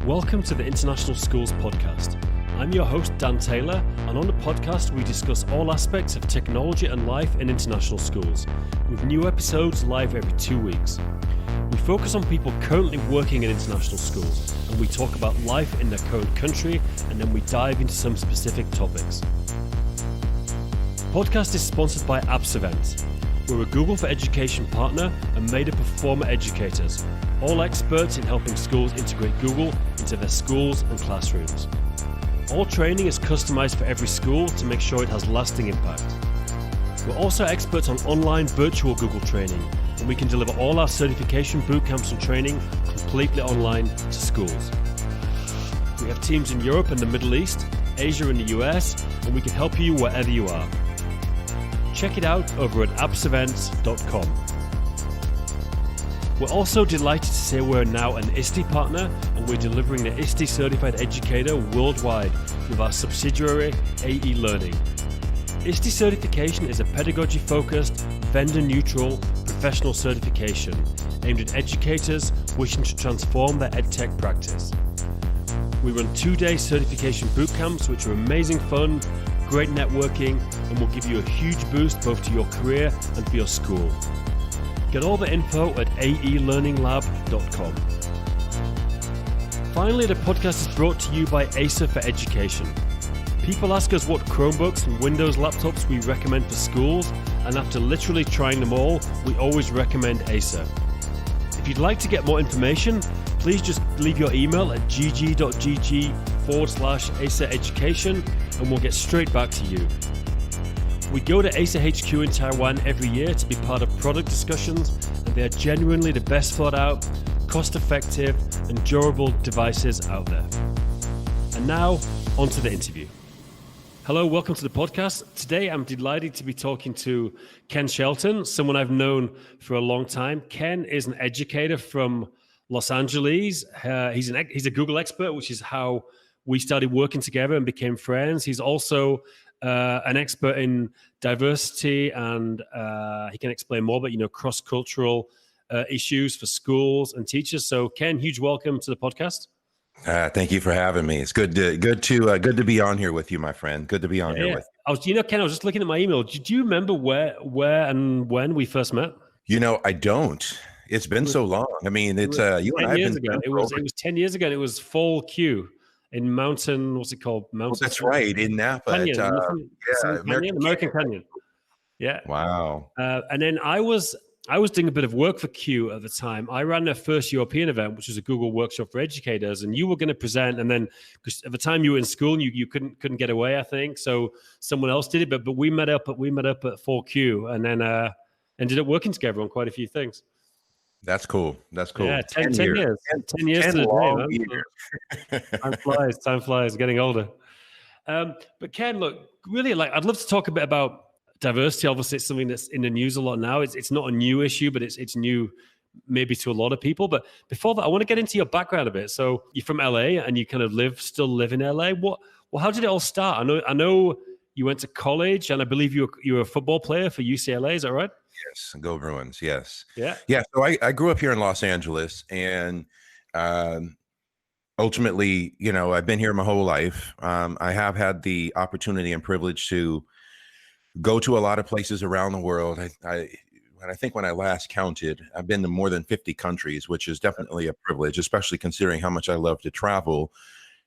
Welcome to the International Schools Podcast. I'm your host, Dan Taylor, and on the podcast we discuss all aspects of technology and life in international schools, with new episodes live every 2 weeks. We focus on people currently working in international schools, and we talk about life in their current country, and then we dive into some specific topics. The podcast is sponsored by Apps Events. We're a Google for Education partner and made up of former educators, all experts in helping schools integrate Google into their schools and classrooms. All training is customized for every school to make sure it has lasting impact. We're also experts on online virtual Google training, and we can deliver all our certification bootcamps and training completely online to schools. We have teams in Europe and the Middle East, Asia and the US, and we can help you wherever you are. Check it out over at appsevents.com. We're also delighted to say we're now an ISTE partner, and we're delivering the ISTE Certified Educator worldwide with our subsidiary AE Learning. ISTE certification is a pedagogy-focused, vendor-neutral, professional certification aimed at educators wishing to transform their EdTech practice. We run 2-day certification bootcamps, which are amazing fun, great networking, and will give you a huge boost both to your career and for your school. Get all the info at aelearninglab.com. Finally, the podcast is brought to you by Acer for Education. People ask us what Chromebooks and Windows laptops we recommend for schools, and after literally trying them all, we always recommend Acer. If you'd like to get more information, please just leave your email at gg.gg/Acer Education, and we'll get straight back to you. We go to Acer HQ in Taiwan every year to be part of product discussions, and they are genuinely the best thought out, cost-effective, and durable devices out there. And now, on to the interview. Hello, welcome to the podcast. Today, I'm delighted to be talking to KenShelton, someone I've known for a long time. Ken is an educator from Los Angeles. He's a Google expert, which is how we started working together and became friends. He's also an expert in diversity, and he can explain more about cross-cultural issues for schools and teachers. So, Ken, huge welcome to the podcast. Thank you for having me. It's good to be on here with you, my friend. Good to be on here with you. Ken, I was just looking at my email. Do you remember where and when we first met? I don't. It's been so long. I mean, it's you and I have been. It was 10 years ago. And it was Fall Q. In Mountain, what's it called? Mountain. Well, that's right, in Napa. American Canyon. Yeah. Wow. And then I was doing a bit of work for Q at the time. I ran their first European event, which was a Google workshop for educators, and you were going to present. And then, because at the time you were in school, and you couldn't get away, I think. So someone else did it, but we met up at 4Q, and then ended up working together on quite a few things. That's cool. Yeah, 10 years. 10 years to the day, man. Time flies, getting older. But Ken, look, really, I'd love to talk a bit about diversity. Obviously, it's something that's in the news a lot now. It's not a new issue, but it's new maybe to a lot of people. But before that, I want to get into your background a bit. So you're from LA and you kind of still live in LA. How did it all start? I know you went to college, and I believe you were a football player for UCLA. Is that right? Yes, go Bruins. Yes. Yeah. So I grew up here in Los Angeles, and ultimately, I've been here my whole life. I have had the opportunity and privilege to go to a lot of places around the world. I think when I last counted, I've been to more than 50 countries, which is definitely a privilege, especially considering how much I love to travel.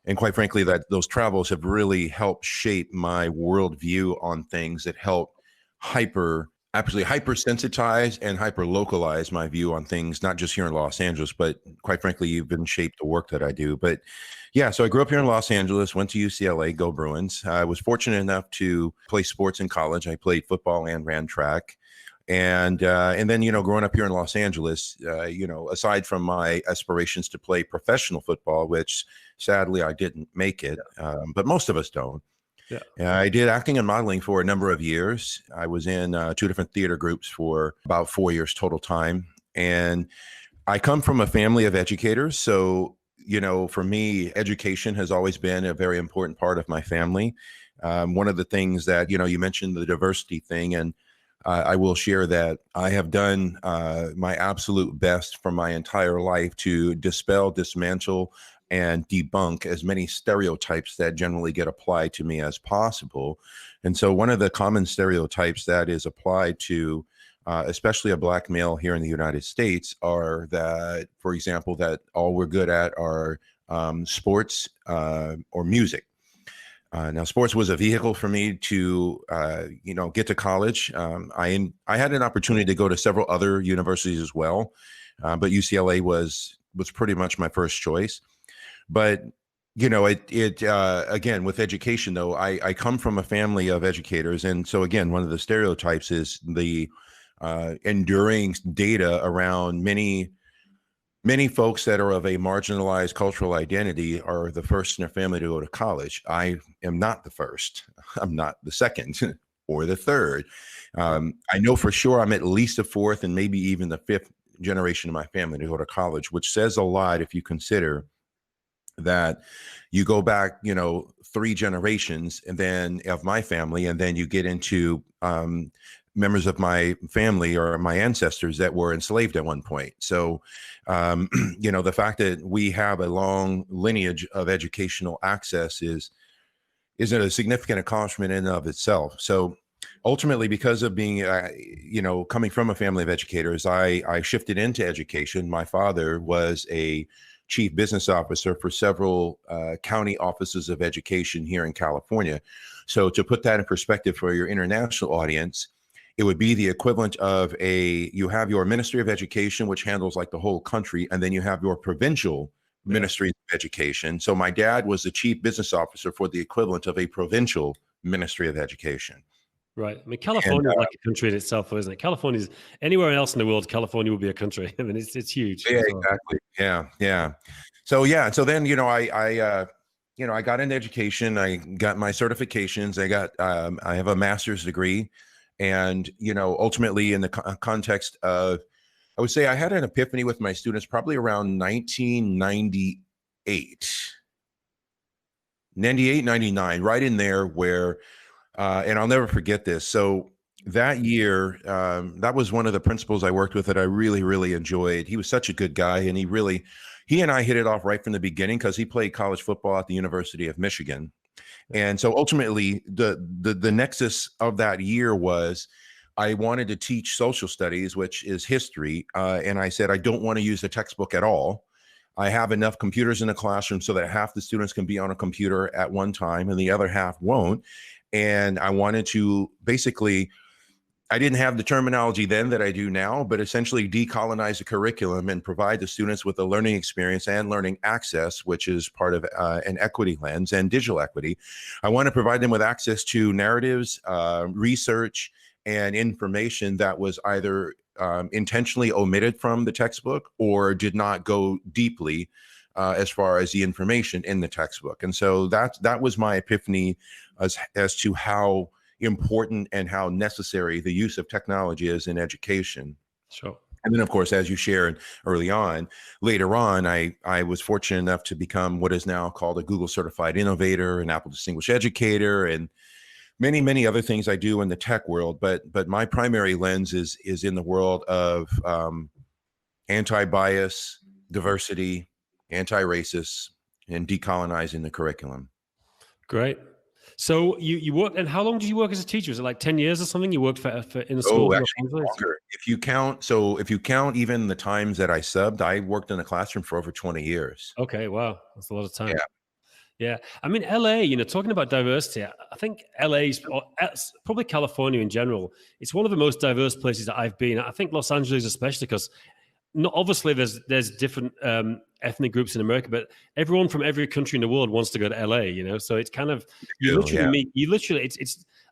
And quite frankly, that those travels have really helped shape my worldview on things that help hypersensitize and hyper-localize my view on things, not just here in Los Angeles, but quite frankly, even shaped the work that I do. But yeah, so I grew up here in Los Angeles, went to UCLA, go Bruins. I was fortunate enough to play sports in college. I played football and ran track. And then, growing up here in Los Angeles, aside from my aspirations to play professional football, which sadly I didn't make it, but most of us don't. Yeah. I did acting and modeling for a number of years. I was in 2 different theater groups for about 4 years total time. And I come from a family of educators. So, for me, education has always been a very important part of my family. One of the things that, you mentioned the diversity thing, and I will share that I have done my absolute best for my entire life to dispel, dismantle, and debunk as many stereotypes that generally get applied to me as possible. And so one of the common stereotypes that is applied to especially a Black male here in the United States are that, for example, that all we're good at are sports or music. Now, sports was a vehicle for me to, get to college. I had an opportunity to go to several other universities as well, but UCLA was pretty much my first choice. But again, with education though, I come from a family of educators, and so again, one of the stereotypes is the enduring data around many folks that are of a marginalized cultural identity are the first in their family to go to college. I am not the first. I'm not the second or the third. I know for sure I'm at least the fourth and maybe even the fifth generation of my family to go to college, which says a lot if you consider that you go back, 3 generations and then of my family, and then you get into members of my family or my ancestors that were enslaved at one point. So, the fact that we have a long lineage of educational access is a significant accomplishment in and of itself. So ultimately, because of being, coming from a family of educators, I shifted into education. My father was a chief business officer for several county offices of education here in California. So to put that in perspective for your international audience, it would be the equivalent of you have your Ministry of Education, which handles like the whole country, and then you have your provincial Ministry of Education. So my dad was the chief business officer for the equivalent of a provincial Ministry of Education. Right. I mean, California is like a country in itself, isn't it? California's anywhere else in the world, California would be a country. I mean, it's huge. Yeah, exactly. Yeah. So then, I got into education. I got my certifications. I have a master's degree. And, ultimately in the context of, I would say I had an epiphany with my students probably around 1998, 99, right in there where, and I'll never forget this. So that year, that was one of the principals I worked with that I really, really enjoyed. He was such a good guy, and he and I hit it off right from the beginning because he played college football at the University of Michigan. And so ultimately the nexus of that year was I wanted to teach social studies, which is history. And I said, I don't want to use the textbook at all. I have enough computers in the classroom so that half the students can be on a computer at one time and the other half won't. And I wanted to basically, I didn't have the terminology then that I do now, but essentially decolonize the curriculum and provide the students with a learning experience and learning access, which is part of an equity lens and digital equity. I want to provide them with access to narratives, research, and information that was either intentionally omitted from the textbook or did not go deeply as far as the information in the textbook. And so that was my epiphany as to how important and how necessary the use of technology is in education. Sure. And then, of course, as you shared later on, I was fortunate enough to become what is now called a Google Certified Innovator, an Apple Distinguished Educator, and many, many other things I do in the tech world. But my primary lens is in the world of anti-bias, diversity, anti-racist, and decolonizing the curriculum. Great. So you worked, and how long did you work as a teacher? Was it like 10 years or something? You worked for in a school? Oh, actually longer. If you count even the times that I subbed, I worked in the classroom for over 20 years. Okay, wow, that's a lot of time. Yeah. Yeah, I mean, LA, talking about diversity, I think LA's, or probably California in general, it's one of the most diverse places that I've been. I think Los Angeles especially, because obviously there's different ethnic groups in America, but everyone from every country in the world wants to go to LA, so it's kind of,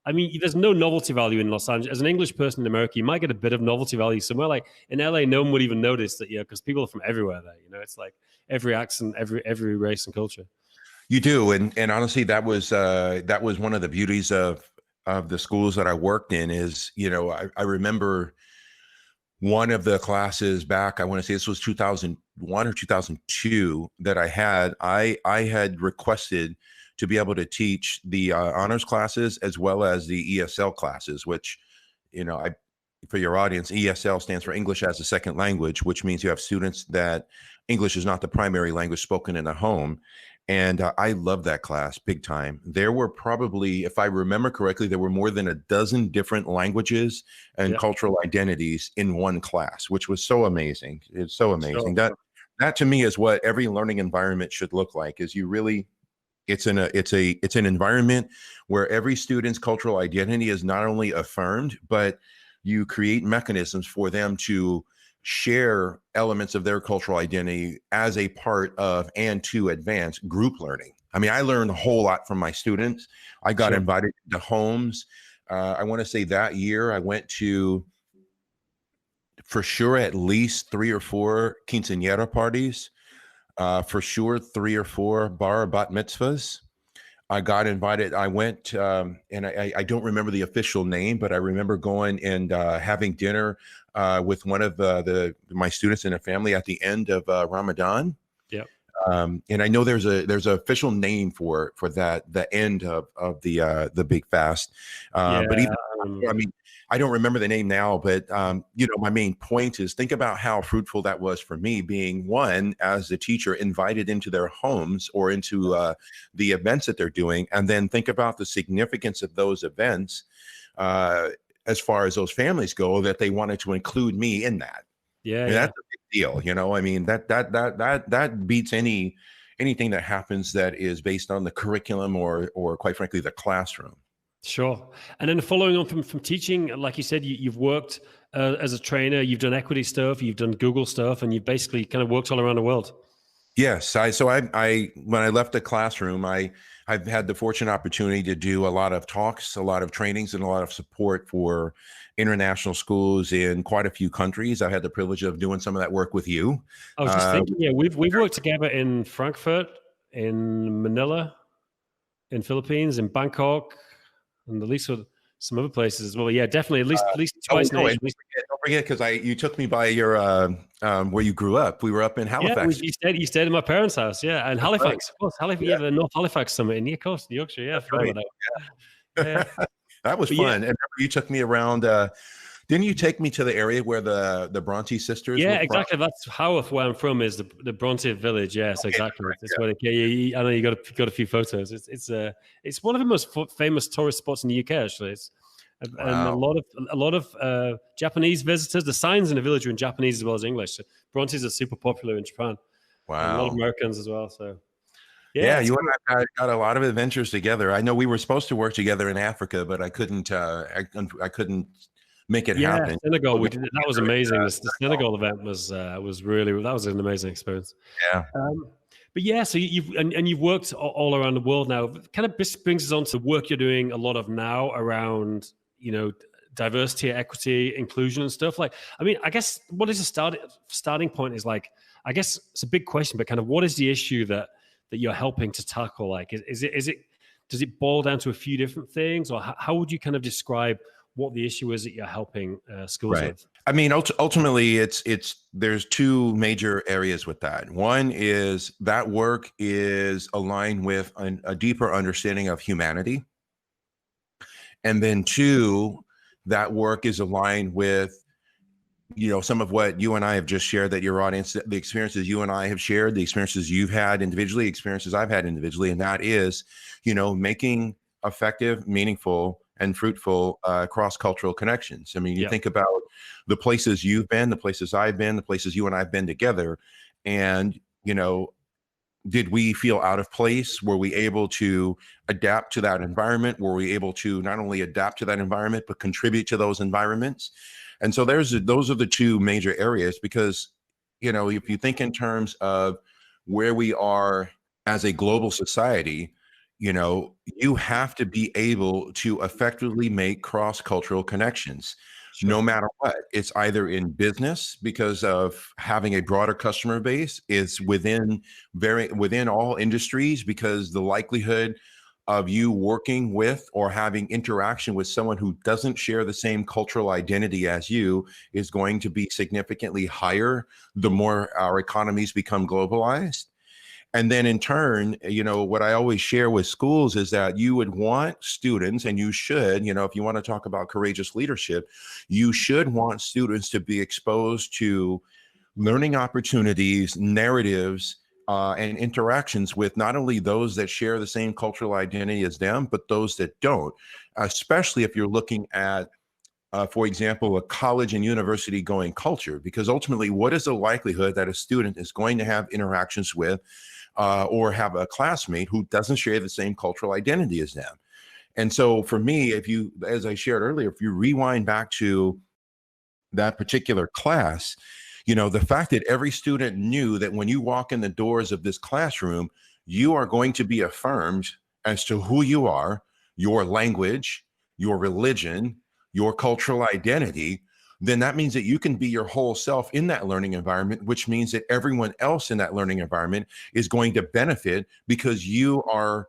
I mean, there's no novelty value in Los Angeles. As an English person in America, you might get a bit of novelty value somewhere. Like in LA, no one would even notice that, because people are from everywhere there, it's like every accent, every race and culture. You do. And honestly, that was one of the beauties of the schools that I worked in is, I remember one of the classes back, I want to say this was 2001 or 2002 that I had requested to be able to teach the honors classes as well as the ESL classes, which, for your audience, ESL stands for English as a Second Language, which means you have students that English is not the primary language spoken in the home. And I love that class big time. There were probably, if I remember correctly, there were more than a dozen different languages and cultural identities in one class, which was so amazing. It's so amazing. Sure. That to me is what every learning environment should look like. Is you really, it's an environment where every student's cultural identity is not only affirmed, but you create mechanisms for them to share elements of their cultural identity as a part of and to advance group learning. I mean, I learned a whole lot from my students. I got invited to homes. I want to say that year I went to, for sure, at least 3 or 4 quinceañera parties, for sure 3 or 4 bar bat mitzvahs. I got invited. I went, and I don't remember the official name, but I remember going and having dinner with one of my students and a family at the end of Ramadan. Yeah. And I know there's an official name for that, the end of the big fast. But even, I mean, I don't remember the name now, but my main point is, think about how fruitful that was for me, being one, as a teacher, invited into their homes or into the events that they're doing, and then think about the significance of those events as far as those families go, that they wanted to include me in that. Yeah, That's a big deal. I mean, that beats anything that happens that is based on the curriculum or quite frankly the classroom. Sure. And then following on from teaching, like you said, you've worked as a trainer, you've done equity stuff, you've done Google stuff, and you've basically kind of worked all around the world. Yes. When I left the classroom, I've had the fortunate opportunity to do a lot of talks, a lot of trainings, and a lot of support for international schools in quite a few countries. I had the privilege of doing some of that work with you. I was just thinking, we've worked together in Frankfurt, in Manila, in Philippines, in Bangkok, and at least with some other places as well. Yeah, definitely at least twice. Don't forget, because you took me by your where you grew up. We were up in Halifax. Yeah, you stayed in my parents' house. Yeah, and Halifax, right. Of course. Halifax, the North Halifax Summit in the coast, Yorkshire. Yeah, right. Yeah. That was fun. And you took me around. Didn't you take me to the area where the Bronte sisters? Yeah, exactly. That's Haworth, where I'm from, is the Bronte Village. Yes, okay, exactly. Right, it's where I know you got a few photos. It's one of the most famous tourist spots in the UK. Actually, and a lot of Japanese visitors. The signs in the village are in Japanese as well as English. So Brontes are super popular in Japan. Wow, and a lot of Americans as well. So. Yeah, you and I got a lot of adventures together. I know we were supposed to work together in Africa, but I couldn't. I couldn't make it happen. Senegal, we did. That was amazing. The Senegal event was really, that was an amazing experience. Yeah. But yeah, so you've worked all around the world now. Kind of brings us on to the work you're doing a lot of now around diversity, equity, inclusion, and stuff. Like, I mean, I guess what is the starting point is like, I guess it's a big question, but kind of what is the issue that you're helping to tackle? Like, does it boil down to a few different things, or how would you kind of describe what the issue is that you're helping schools with? I mean, ultimately, there's 2 major areas with that. One is that work is aligned with a deeper understanding of humanity, and then 2, that work is aligned with some of what you and I have just shared, that your audience, the experiences you and I have shared, the experiences you've had individually, experiences I've had individually, and that is, making effective, meaningful, and fruitful cross-cultural connections. I mean, you think about the places you've been, the places I've been, the places you and I've been together, and, did we feel out of place? Were we able to adapt to that environment? Were we able to not only adapt to that environment, but contribute to those environments? And so those are the 2 major areas, because, if you think in terms of where we are as a global society, you have to be able to effectively make cross-cultural connections. Sure. No matter what. It's either in business because of having a broader customer base. It's within all industries, because the likelihood of you working with or having interaction with someone who doesn't share the same cultural identity as you is going to be significantly higher the more our economies become globalized. And then in turn, what I always share with schools is that you would want students, and you should, if you want to talk about courageous leadership, you should want students to be exposed to learning opportunities, narratives, and interactions with not only those that share the same cultural identity as them, but those that don't, especially if you're looking at for example, a college and university going culture, because ultimately, what is the likelihood that a student is going to have interactions with or have a classmate who doesn't share the same cultural identity as them? And so for me, as I shared earlier, if you rewind back to that particular class, the fact that every student knew that when you walk in the doors of this classroom, you are going to be affirmed as to who you are, your language, your religion, your cultural identity, then that means that you can be your whole self in that learning environment, which means that everyone else in that learning environment is going to benefit because you're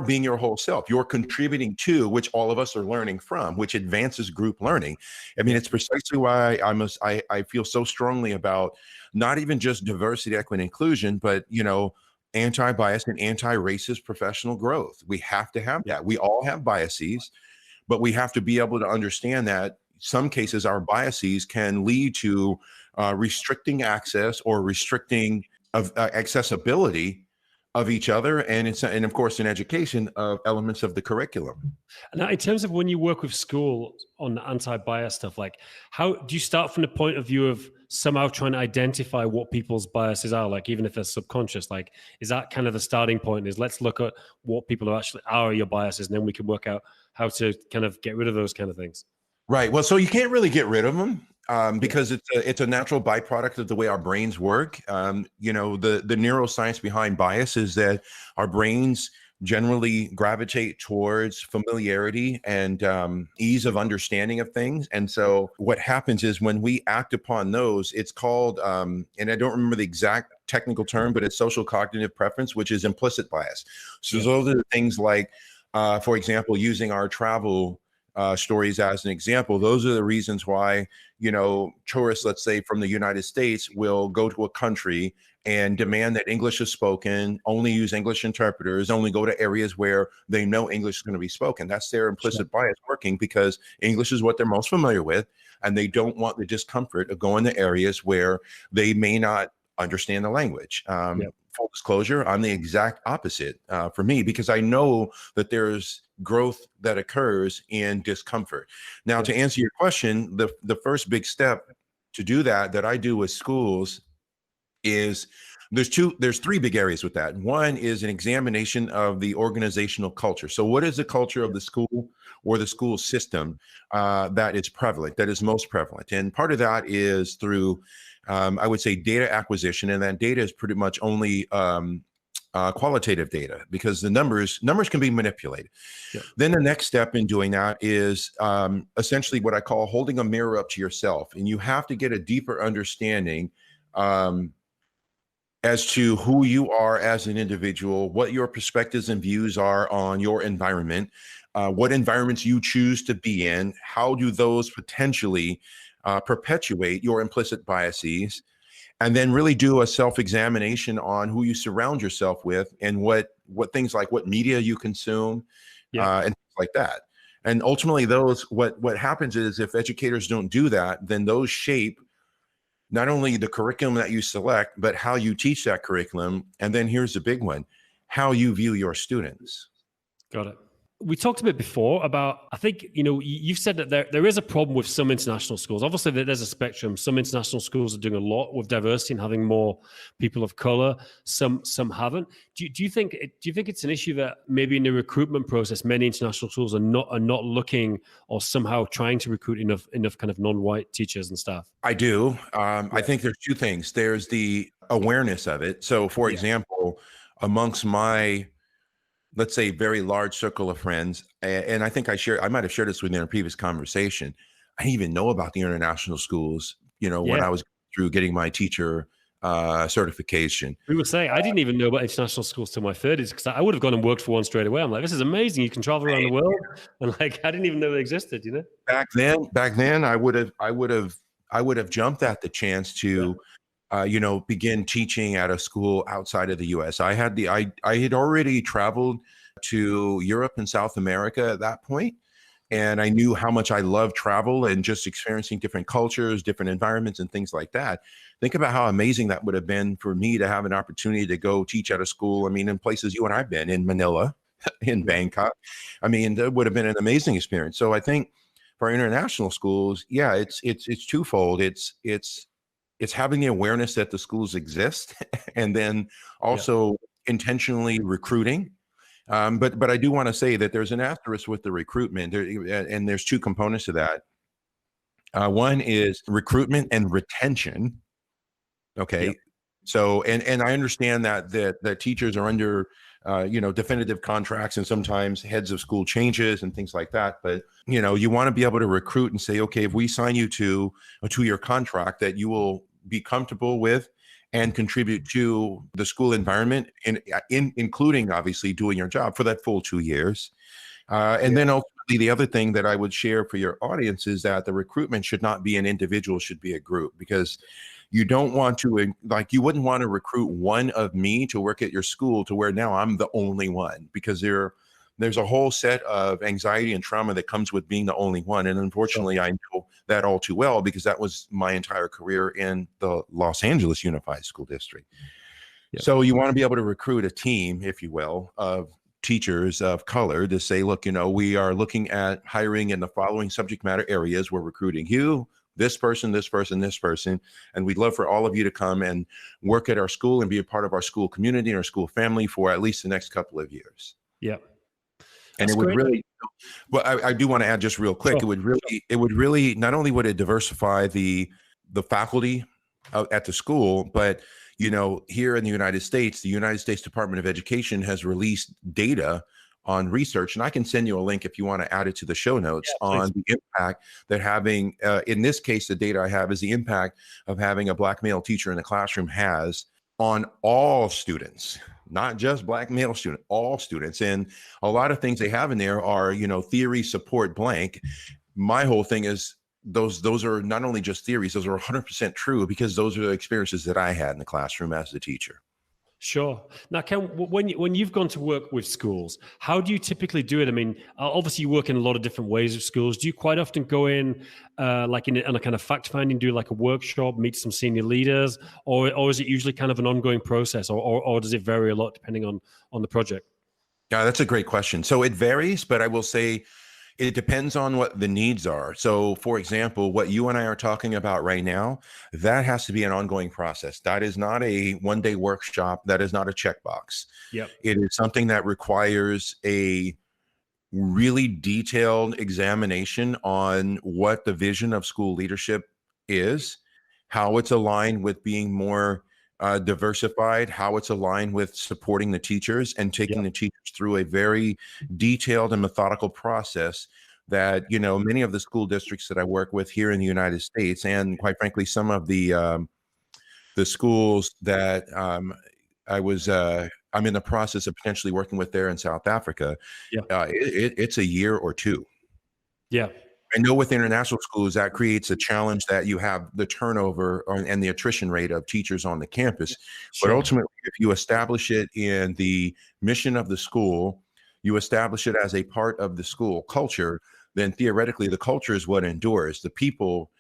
being your whole self. You're contributing to, which all of us are learning from, which advances group learning. I mean, it's precisely why I feel so strongly about not even just diversity, equity, and inclusion, but anti-bias and anti-racist professional growth. We have to have that. We all have biases, but we have to be able to understand that some cases our biases can lead to restricting access or restricting of accessibility of each other, and of course in education of elements of the curriculum. Now, in terms of when you work with school on anti-bias stuff, like how do you start from the point of view of somehow trying to identify what people's biases are, like even if they're subconscious? Like, is that kind of the starting point? Is let's look at what people are your biases, and then we can work out how to kind of get rid of those kind of things? Right. Well, so you can't really get rid of them because it's a natural byproduct of the way our brains work. The neuroscience behind bias is that our brains generally gravitate towards familiarity and ease of understanding of things. And so what happens is when we act upon those, it's called, and I don't remember the exact technical term, but it's social cognitive preference, which is implicit bias. So those are the things like, for example, using our travel stories as an example. Those are the reasons why, tourists, let's say from the United States, will go to a country and demand that English is spoken, only use English interpreters, only go to areas where they know English is going to be spoken. That's their implicit bias working because English is what they're most familiar with, and they don't want the discomfort of going to areas where they may not understand the language. Full disclosure, I'm the exact opposite for me, because I know that there's growth that occurs in discomfort. Now, to answer your question, the first big step to do that I do with schools is there's three big areas with that. One is an examination of the organizational culture. So what is the culture of the school or the school system that is prevalent, that is most prevalent? And part of that is through I would say data acquisition, and that data is pretty much only qualitative data because the numbers can be manipulated. Then the next step in doing that is essentially what I call holding a mirror up to yourself, and you have to get a deeper understanding as to who you are as an individual, what your perspectives and views are on your environment, what environments you choose to be in, how do those potentially perpetuate your implicit biases, and then really do a self-examination on who you surround yourself with and what things like what media you consume and things like that. And ultimately what happens is if educators don't do that, then those shape not only the curriculum that you select, but how you teach that curriculum. And then here's the big one, how you view your students. Got it. We talked a bit before about, I think, you've said that there is a problem with some international schools. Obviously, there's a spectrum. Some international schools are doing a lot with diversity and having more people of color. Some haven't. Do you think it's an issue that maybe in the recruitment process, many international schools are not looking or somehow trying to recruit enough kind of non-white teachers and staff? I do. I think there's two things. There's the awareness of it. So, for example, amongst my, let's say, very large circle of friends, and I think I might have shared this with you in a previous conversation. I didn't even know about the international schools, when I was through getting my teacher certification. We were saying, I didn't even know about international schools till my 30s because I would have gone and worked for one straight away. I'm like, this is amazing. You can travel around the world. And I didn't even know they existed, Back then, I would have jumped at the chance to begin teaching at a school outside of the U.S. I had already traveled to Europe and South America at that point, and I knew how much I love travel and just experiencing different cultures, different environments, and things like that. Think about how amazing that would have been for me to have an opportunity to go teach at a school. I mean, in places you and I've been, in Manila, in Bangkok. I mean, that would have been an amazing experience. So I think for international schools, yeah, it's twofold. It's having the awareness that the schools exist, and then also intentionally recruiting. But I do want to say that there's an asterisk with the recruitment, and there's two components to that. One is recruitment and retention. Okay. Yep. So, and I understand that teachers are under, definitive contracts, and sometimes heads of school changes and things like that. But, you want to be able to recruit and say, okay, if we sign you to a 2-year contract that you will be comfortable with and contribute to the school environment, including obviously doing your job for that full 2 years. Then ultimately, the other thing that I would share for your audience is that the recruitment should not be an individual, should be a group, because you don't want to, you wouldn't want to recruit one of me to work at your school to where now I'm the only one, because there's a whole set of anxiety and trauma that comes with being the only one. And unfortunately, I know that all too well, because that was my entire career in the Los Angeles Unified School District. Yep. So you want to be able to recruit a team, if you will, of teachers of color to say, look, we are looking at hiring in the following subject matter areas. We're recruiting you, this person, this person, this person, and we'd love for all of you to come and work at our school and be a part of our school community and our school family for at least the next couple of years. Yeah. And it would really, well, I do want to add just real quick, it would really, not only would it diversify the faculty at the school, but, here in the United States, the United States Department of Education has released data on research, and I can send you a link if you want to add it to the show notes, on the impact that having, in this case, the data I have is the impact of having a Black male teacher in the classroom has on all students, not just Black male students, all students. And a lot of things they have in there are, theory support blank. My whole thing is those are not only just theories, those are 100% true, because those are the experiences that I had in the classroom as a teacher. Sure. Now, Ken, when you've gone to work with schools, how do you typically do it? I mean, obviously you work in a lot of different ways with schools. Do you quite often go in, on a kind of fact finding, do like a workshop, meet some senior leaders, or is it usually kind of an ongoing process, or does it vary a lot depending on the project? Yeah, that's a great question. So it varies, but I will say it depends on what the needs are. So, for example, what you and I are talking about right now, that has to be an ongoing process. That is not a one-day workshop. That is not a checkbox. Yep. It is something that requires a really detailed examination on what the vision of school leadership is, how it's aligned with being more diversified, how it's aligned with supporting the teachers and taking the teachers through a very detailed and methodical process that, many of the school districts that I work with here in the United States, and quite frankly, some of the schools that I'm in the process of potentially working with there in South Africa, it's a year or two. Yeah. I know with international schools, that creates a challenge that you have the turnover and the attrition rate of teachers on the campus. Sure. But ultimately, if you establish it in the mission of the school, you establish it as a part of the school culture, then theoretically the culture is what endures. The people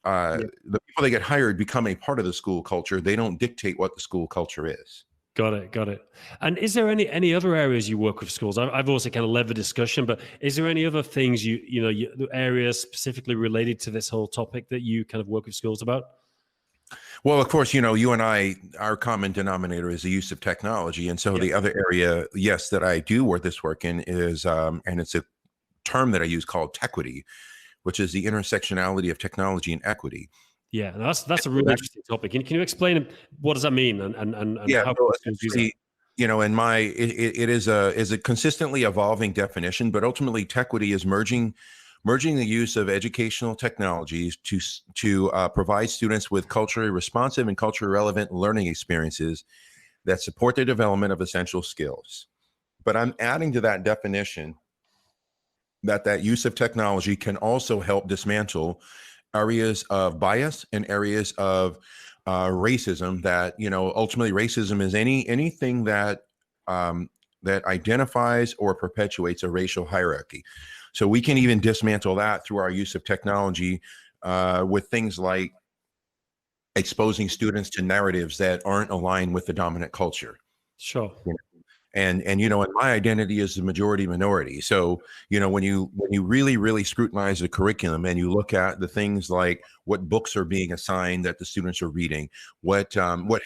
that get hired become a part of the school culture. They don't dictate what the school culture is. Got it. And is there any other areas you work with schools? I've also kind of led the discussion, but is there any other things the areas specifically related to this whole topic that you kind of work with schools about? Well, of course, you and I, our common denominator is the use of technology. And so the other area, yes, that I do this work in is, and it's a term that I use called tequity, which is the intersectionality of technology and equity. Yeah, that's a really interesting topic. Can you explain what does that mean and how schools use it? It is a consistently evolving definition, but ultimately tequity is merging the use of educational technologies to provide students with culturally responsive and culturally relevant learning experiences that support their development of essential skills. But I'm adding to that definition that use of technology can also help dismantle areas of bias and areas of racism, that, ultimately racism is anything that that identifies or perpetuates a racial hierarchy. So we can even dismantle that through our use of technology with things like exposing students to narratives that aren't aligned with the dominant culture. Sure. And and my identity is the majority minority. So when you really scrutinize the curriculum and you look at the things like what books are being assigned that the students are reading, what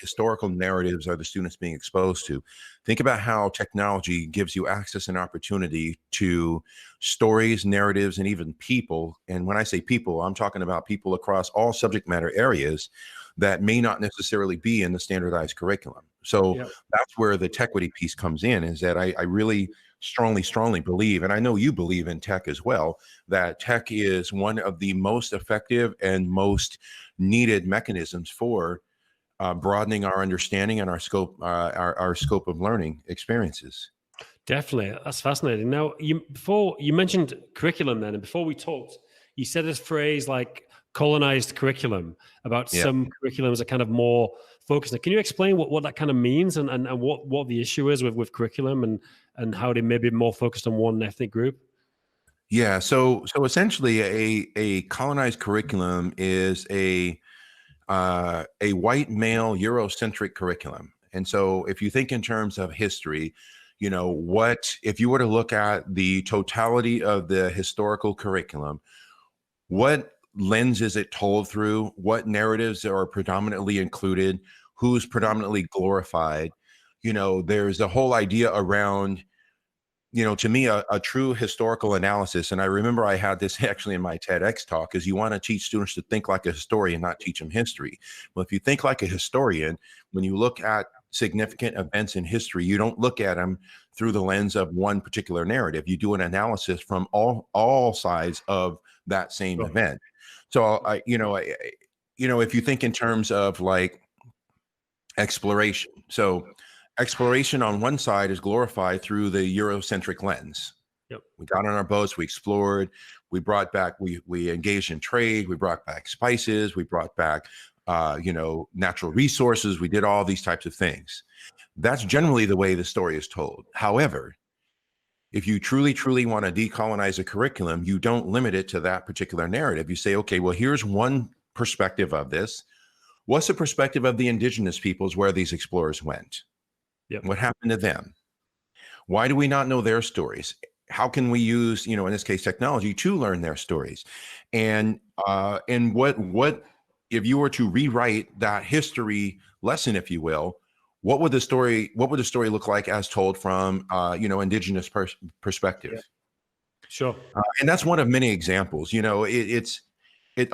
historical narratives are the students being exposed to, think about how technology gives you access and opportunity to stories, narratives, and even people. And when I say people, I'm talking about people across all subject matter areas that may not necessarily be in the standardized curriculum. So that's where the tequity piece comes in, is that I really strongly believe, and I know you believe in tech as well, that tech is one of the most effective and most needed mechanisms for broadening our understanding and our scope of learning experiences. Definitely. That's fascinating. Now, before you mentioned curriculum then, and before we talked, you said this phrase like colonized curriculum, about some curriculums are kind of more focused. Can you explain what that kind of means and what the issue is with curriculum and how they may be more focused on one ethnic group? Yeah. So essentially a colonized curriculum is a white male Eurocentric curriculum. And so if you think in terms of history, if you were to look at the totality of the historical curriculum, what lens is it told through? What narratives are predominantly included? Who's predominantly glorified? There's a whole idea around, to me, a true historical analysis. And I remember I had this actually in my TEDx talk, is you want to teach students to think like a historian, not teach them history. Well, if you think like a historian, when you look at significant events in history, you don't look at them through the lens of one particular narrative. You do an analysis from all sides of that same event. So if you think in terms of like exploration, so exploration on one side is glorified through the Eurocentric lens. We got on our boats, we explored, we brought back, we engaged in trade, we brought back spices, we brought back natural resources, we did all these types of things. That's generally the way the story is told. However, if you truly want to decolonize a curriculum, you don't limit it to that particular narrative. You say, okay, well, here's one perspective of this. What's the perspective of the indigenous peoples where these explorers went? What happened to them? Why do we not know their stories? How can we use, in this case, technology to learn their stories? And what if you were to rewrite that history lesson, if you will, what would the story look like as told from indigenous perspective? Sure. And that's one of many examples. It's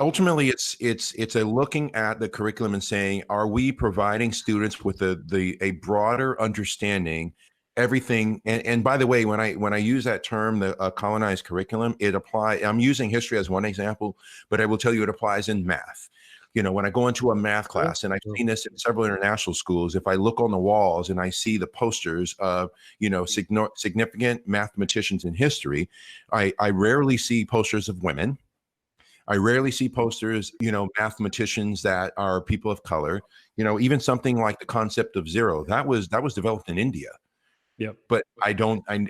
ultimately a looking at the curriculum and saying, are we providing students with a broader understanding? Everything, and by the way, when I use that term, the colonized curriculum, I'm using history as one example, but I will tell you it applies in math. When I go into a math class, and I've seen this in several international schools, if I look on the walls and I see the posters of, significant mathematicians in history, I rarely see posters of women. I rarely see posters, mathematicians that are people of color, even something like the concept of zero, that was developed in India. But I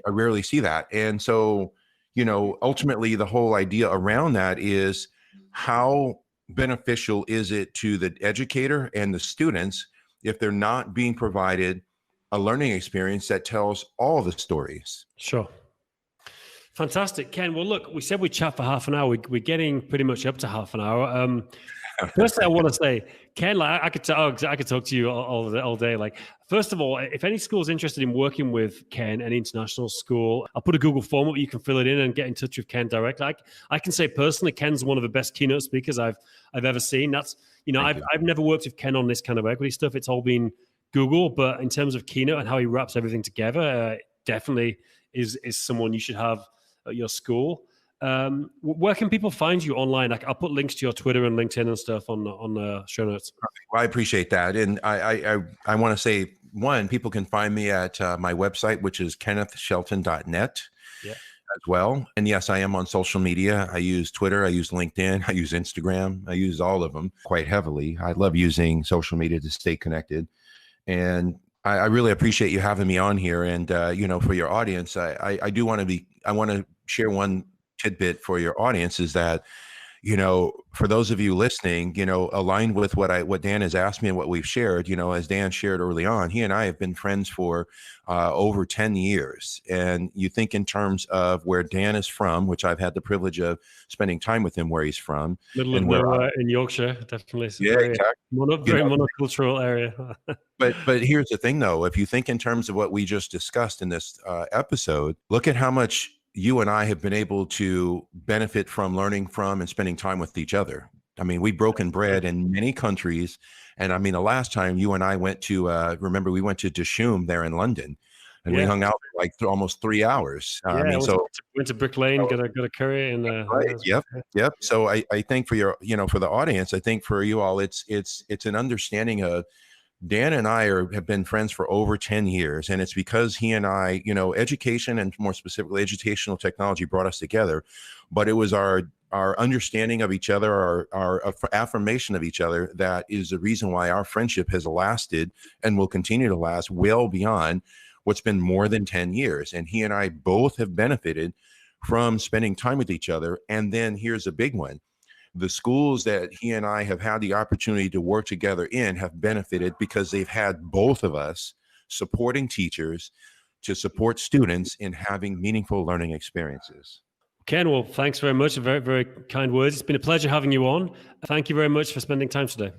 rarely see that. And so, ultimately the whole idea around that is, how beneficial is it to the educator and the students if they're not being provided a learning experience that tells all the stories? Sure. Fantastic, Ken. Well, look, we said we'd chat for half an hour. We're getting pretty much up to half an hour. Firstly, I want to say, Ken, I could talk to you all day. Like, first of all, if any school is interested in working with Ken, any international school, I'll put a Google form up. You can fill it in and get in touch with Ken directly. I can say personally, Ken's one of the best keynote speakers I've ever seen. That's I've never worked with Ken on this kind of equity stuff. It's all been Google, but in terms of keynote and how he wraps everything together, definitely is someone you should have at your school. Where can people find you online? I'll put links to your Twitter and LinkedIn and stuff on the show notes. Well, I appreciate that. And I want to say, one, people can find me at my website, which is kennethshelton.net. as well. And yes, I am on social media. I use Twitter, I use LinkedIn, I use Instagram, I use all of them quite heavily. I love using social media to stay connected. And I really appreciate you having me on here. And, for your audience, I want to share one tidbit for your audience is that, for those of you listening, aligned with what Dan has asked me and what we've shared, as Dan shared early on, he and I have been friends for over 10 years. And you think in terms of where Dan is from, which I've had the privilege of spending time with him where he's from. Middle of nowhere in Yorkshire, definitely. It's exactly. Very monocultural area. But here's the thing, though. If you think in terms of what we just discussed in this episode, look at how much you and I have been able to benefit from learning from and spending time with each other. I mean, we've broken bread in many countries. And I mean, the last time you and I went to, remember, we went to Dishoom there in London, and we hung out for like almost 3 hours. Went to Brick Lane, got a curry. Right. Yep. So I think for your, for the audience, I think for you all, it's an understanding of Dan and I have been friends for over 10 years, and it's because he and I, education and more specifically educational technology brought us together, but it was our understanding of each other, our affirmation of each other that is the reason why our friendship has lasted and will continue to last well beyond what's been more than 10 years. And he and I both have benefited from spending time with each other. And then here's a big one. The schools that he and I have had the opportunity to work together in have benefited because they've had both of us supporting teachers to support students in having meaningful learning experiences. Ken, well, thanks very much. Very, very kind words. It's been a pleasure having you on. Thank you very much for spending time today.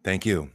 Thank you.